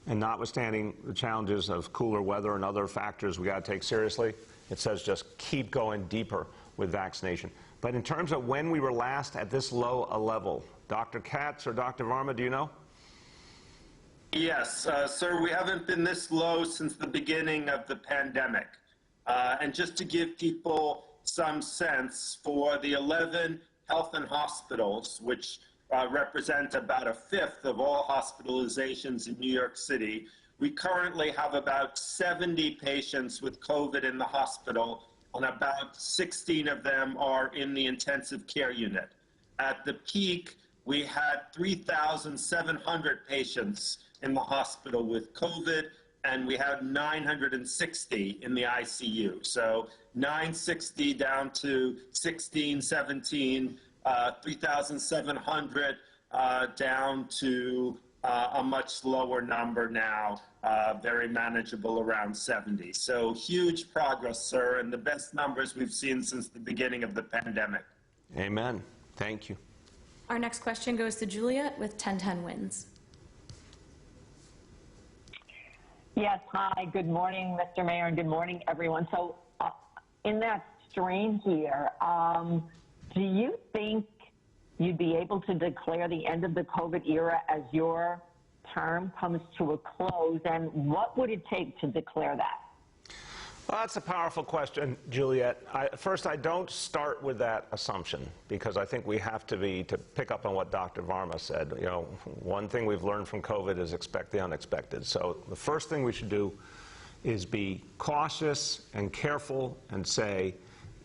And notwithstanding the challenges of cooler weather and other factors we got to take seriously, it says just keep going deeper with vaccination. But in terms of when we were last at this low a level, Dr. Katz or Dr. Varma, do you know? Yes, sir, we haven't been this low since the beginning of the pandemic. And just to give people some sense, for the 11 health and hospitals, which represent about a fifth of all hospitalizations in New York City, we currently have about 70 patients with COVID in the hospital, and about 16 of them are in the intensive care unit. At the peak, we had 3,700 patients in the hospital with COVID, and we had 960 in the ICU. So 960 down to 16, 17, 3,700 down to a much lower number now, very manageable, around 70. So huge progress, sir, and the best numbers we've seen since the beginning of the pandemic. Amen. Thank you. Our next question goes to Juliet with 1010 Wins. Yes, hi, good morning, Mr. Mayor, and good morning, everyone. So in that strain here, do you think you'd be able to declare the end of the COVID era as your term comes to a close, and what would it take to declare that? Well, that's a powerful question, Juliet. First, I don't start with that assumption, because I think we have to pick up on what Dr. Varma said. You know, one thing we've learned from COVID is expect the unexpected. So the first thing we should do is be cautious and careful and say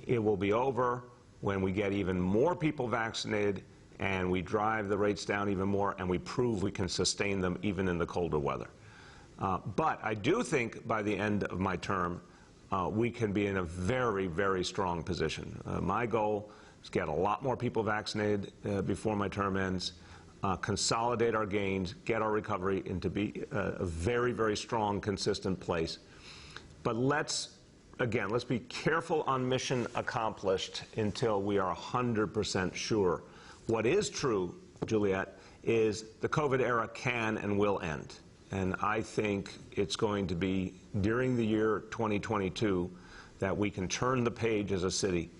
it will be over when we get even more people vaccinated and we drive the rates down even more and we prove we can sustain them even in the colder weather. But I do think by the end of my term, we can be in a very, very strong position. My goal is to get a lot more people vaccinated before my term ends, consolidate our gains, get our recovery into a very, very strong, consistent place. But let's be careful on mission accomplished until we are 100% sure. What is true, Juliet, is the COVID era can and will end. And I think it's going to be during the year 2022 that we can turn the page as a city,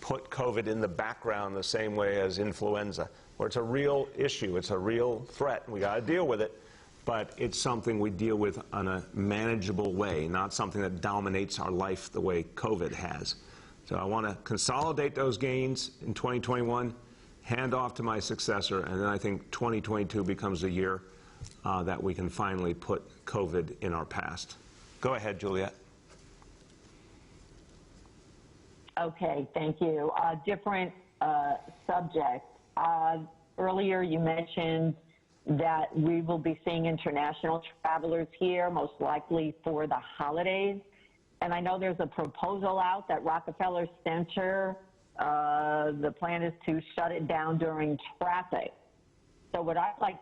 put COVID in the background the same way as influenza, where it's a real issue, it's a real threat, and we got to deal with it, but it's something we deal with in a manageable way, not something that dominates our life the way COVID has. So I want to consolidate those gains in 2021, hand off to my successor, and then I think 2022 becomes a year that we can finally put COVID in our past. Go ahead, Juliet. Okay, thank you. Different subject. Earlier you mentioned that we will be seeing international travelers here, most likely for the holidays. And I know there's a proposal out that Rockefeller Center, the plan is to shut it down during traffic. So what I'd like,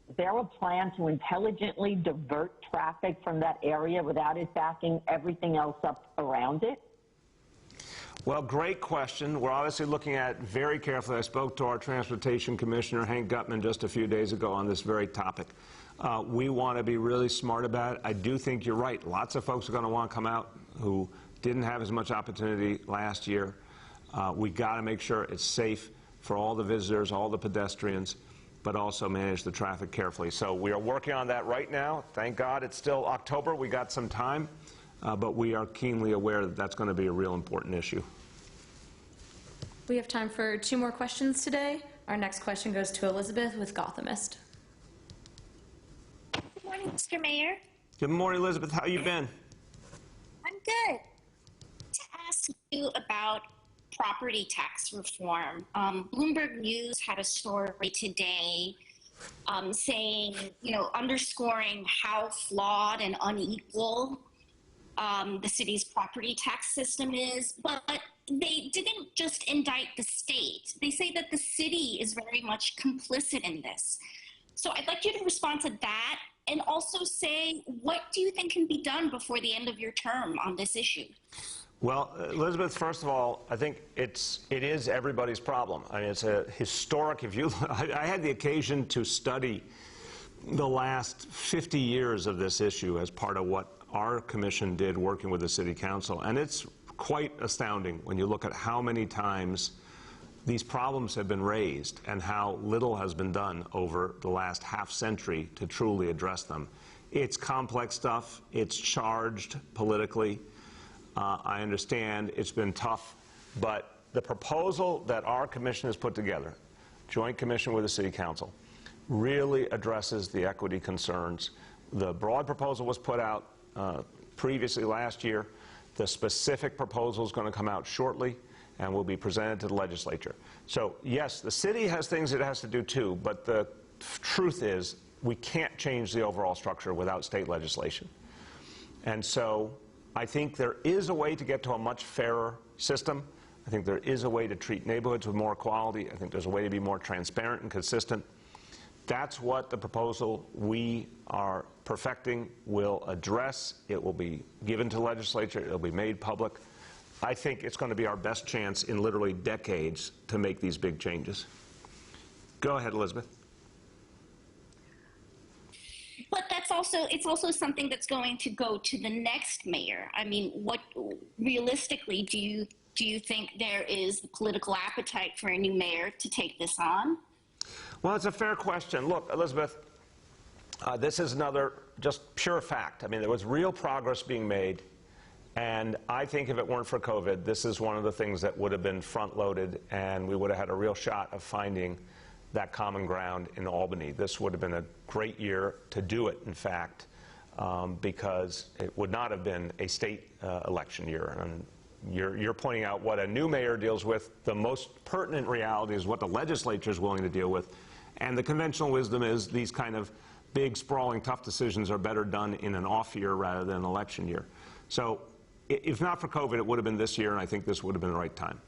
is there a plan to intelligently divert traffic from that area without it backing everything else up around it? Well, great question. We're obviously looking at it very carefully. I spoke to our Transportation Commissioner, Hank Gutman, just a few days ago on this very topic. We want to be really smart about it. I do think you're right. Lots of folks are going to want to come out who didn't have as much opportunity last year. We got to make sure it's safe for all the visitors, all the pedestrians, but also manage the traffic carefully. So we are working on that right now. Thank God it's still October. We got some time. But we are keenly aware that that's going to be a real important issue. We have time for 2 more questions today. Our next question goes to Elizabeth with Gothamist. Good morning, Mr. Mayor. Good morning, Elizabeth. How you been? I'm good. To ask you about property tax reform. Bloomberg News had a story today saying, underscoring how flawed and unequal the city's property tax system is, but they didn't just indict the state. They say that the city is very much complicit in this. So I'd like you to respond to that and also say, what do you think can be done before the end of your term on this issue? Well, Elizabeth, first of all, I think it is everybody's problem. I mean, it's a historic, I had the occasion to study the last 50 years of this issue as part of what our commission did working with the City Council, and it's quite astounding when you look at how many times these problems have been raised and how little has been done over the last half-century to truly address them. It's complex stuff. It's charged politically. I understand it's been tough, but the proposal that our commission has put together, joint commission with the City Council, really addresses the equity concerns. The broad proposal was put out previously last year. The specific proposal is going to come out shortly and will be presented to the legislature. So yes, the city has things it has to do too, but the truth is we can't change the overall structure without state legislation. And so I think there is a way to get to a much fairer system. I think there is a way to treat neighborhoods with more equality. I think there's a way to be more transparent and consistent. That's what the proposal we are perfecting will address. It will be given to the legislature. It will be made public. I think it's going to be our best chance in literally decades to make these big changes. Go ahead, Elizabeth. But it's also something that's going to go to the next mayor. I mean, what realistically do you think there is the political appetite for a new mayor to take this on? Well, it's a fair question. Look, Elizabeth, this is another just pure fact. I mean, there was real progress being made, and I think if it weren't for COVID, this is one of the things that would have been front-loaded, and we would have had a real shot of finding that common ground in Albany. This would have been a great year to do it, in fact, because it would not have been a state election year. And you're pointing out what a new mayor deals with. The most pertinent reality is what the legislature is willing to deal with. And the conventional wisdom is these kind of big, sprawling, tough decisions are better done in an off year rather than an election year. So if not for COVID, it would have been this year, and I think this would have been the right time.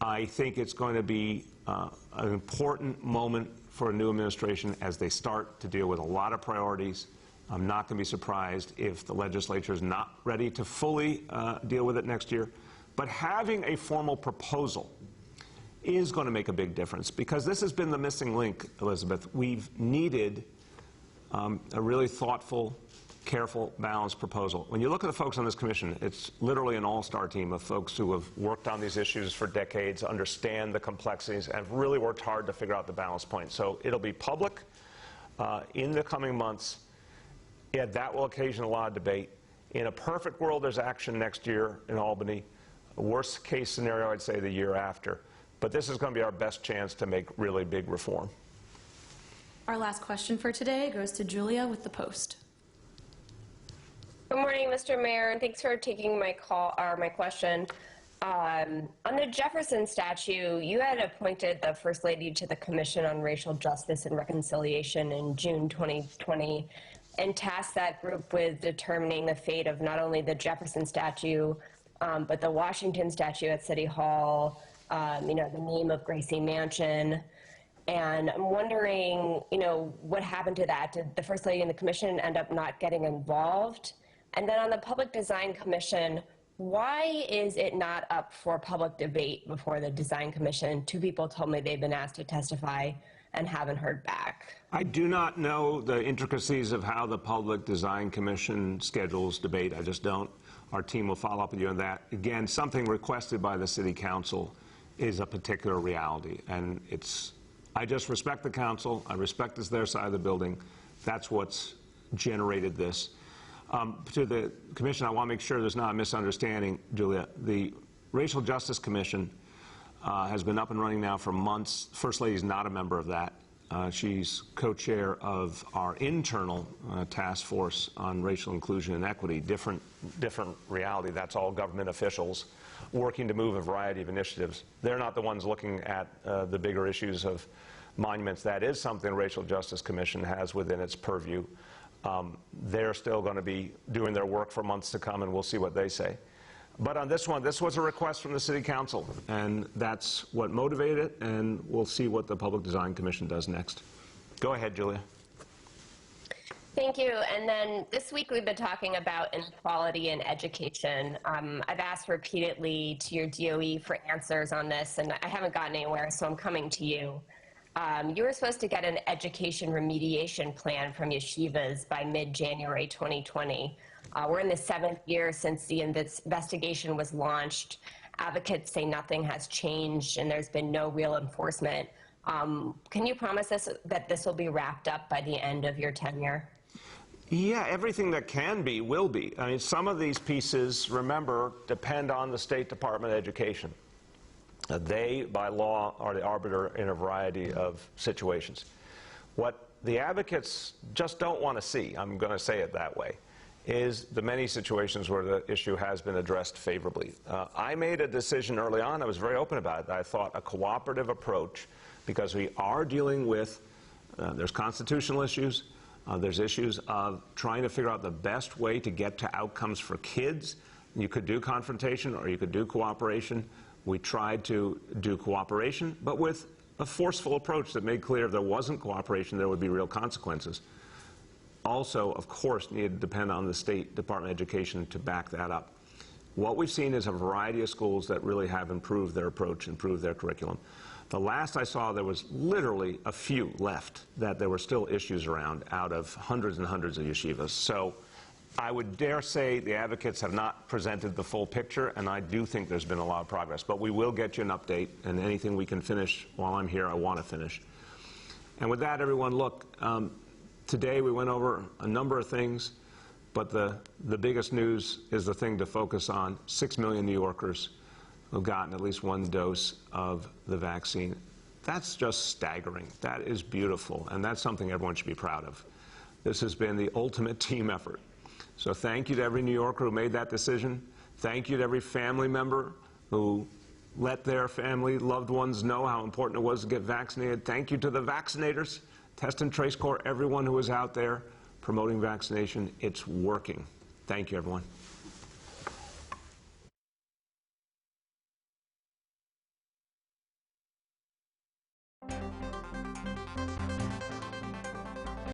I think it's going to be an important moment for a new administration as they start to deal with a lot of priorities. I'm not going to be surprised if the legislature is not ready to fully deal with it next year. But having a formal proposal is going to make a big difference, because this has been the missing link, Elizabeth. We've needed a really thoughtful, careful, balanced proposal. When you look at the folks on this commission, it's literally an all-star team of folks who have worked on these issues for decades, understand the complexities, and have really worked hard to figure out the balance point. So it'll be public in the coming months. Yeah, that will occasion a lot of debate. In a perfect world, there's action next year in Albany. Worst case scenario, I'd say the year after. But this is going to be our best chance to make really big reform. Our last question for today goes to Julia with the Post. Good morning, Mr. Mayor, and thanks for taking my call or my question. On the Jefferson statue, you had appointed the First Lady to the Commission on Racial Justice and Reconciliation in June 2020 and tasked that group with determining the fate of not only the Jefferson statue, but the Washington statue at City Hall, the name of Gracie Mansion. And I'm wondering, what happened to that? Did the First Lady and the Commission end up not getting involved? And then on the Public Design Commission, why is it not up for public debate before the Design Commission? 2 people told me they've been asked to testify and haven't heard back. I do not know the intricacies of how the Public Design Commission schedules debate. I just don't. Our team will follow up with you on that. Again, something requested by the City Council is a particular reality. And I just respect the Council. I respect it's their side of the building. That's what's generated this. To the Commission, I want to make sure there's not a misunderstanding, Julia. The Racial Justice Commission has been up and running now for months. First Lady is not a member of that. She's co-chair of our internal task force on racial inclusion and equity. Different reality. That's all government officials working to move a variety of initiatives. They're not the ones looking at the bigger issues of monuments. That is something the Racial Justice Commission has within its purview. They're still going to be doing their work for months to come, and we'll see what they say. But on this one, this was a request from the City Council, and that's what motivated it, and we'll see what the Public Design Commission does next. Go ahead, Julia. Thank you. And then this week we've been talking about inequality in education. I've asked repeatedly to your DOE for answers on this, and I haven't gotten anywhere, so I'm coming to you. You were supposed to get an education remediation plan from yeshivas by mid-January 2020. We're in the 7th year since the investigation was launched. Advocates say nothing has changed and there's been no real enforcement. Can you promise us that this will be wrapped up by the end of your tenure? Yeah, everything that can be will be. I mean, some of these pieces, remember, depend on the State Department of Education. They, by law, are the arbiter in a variety of situations. What the advocates just don't want to see, I'm going to say it that way, is the many situations where the issue has been addressed favorably. I made a decision early on, I was very open about it, I thought a cooperative approach, because we are dealing with, there's constitutional issues, there's issues of trying to figure out the best way to get to outcomes for kids. You could do confrontation or you could do cooperation. We tried to do cooperation, but with a forceful approach that made clear if there wasn't cooperation, there would be real consequences. Also, of course, needed to depend on the State Department of Education to back that up. What we've seen is a variety of schools that really have improved their approach, improved their curriculum. The last I saw, there was literally a few left that there were still issues around out of hundreds and hundreds of yeshivas. So I would dare say the advocates have not presented the full picture, and I do think there's been a lot of progress. But we will get you an update, and anything we can finish while I'm here, I want to finish. And with that, everyone, look, today we went over a number of things, but the biggest news is the thing to focus on. 6 million New Yorkers who've gotten at least 1 dose of the vaccine. That's just staggering. That is beautiful, and that's something everyone should be proud of. This has been the ultimate team effort. So thank you to every New Yorker who made that decision. Thank you to every family member who let their family, loved ones know how important it was to get vaccinated. Thank you to the vaccinators, Test and Trace Corps, everyone who is out there promoting vaccination. It's working. Thank you, everyone.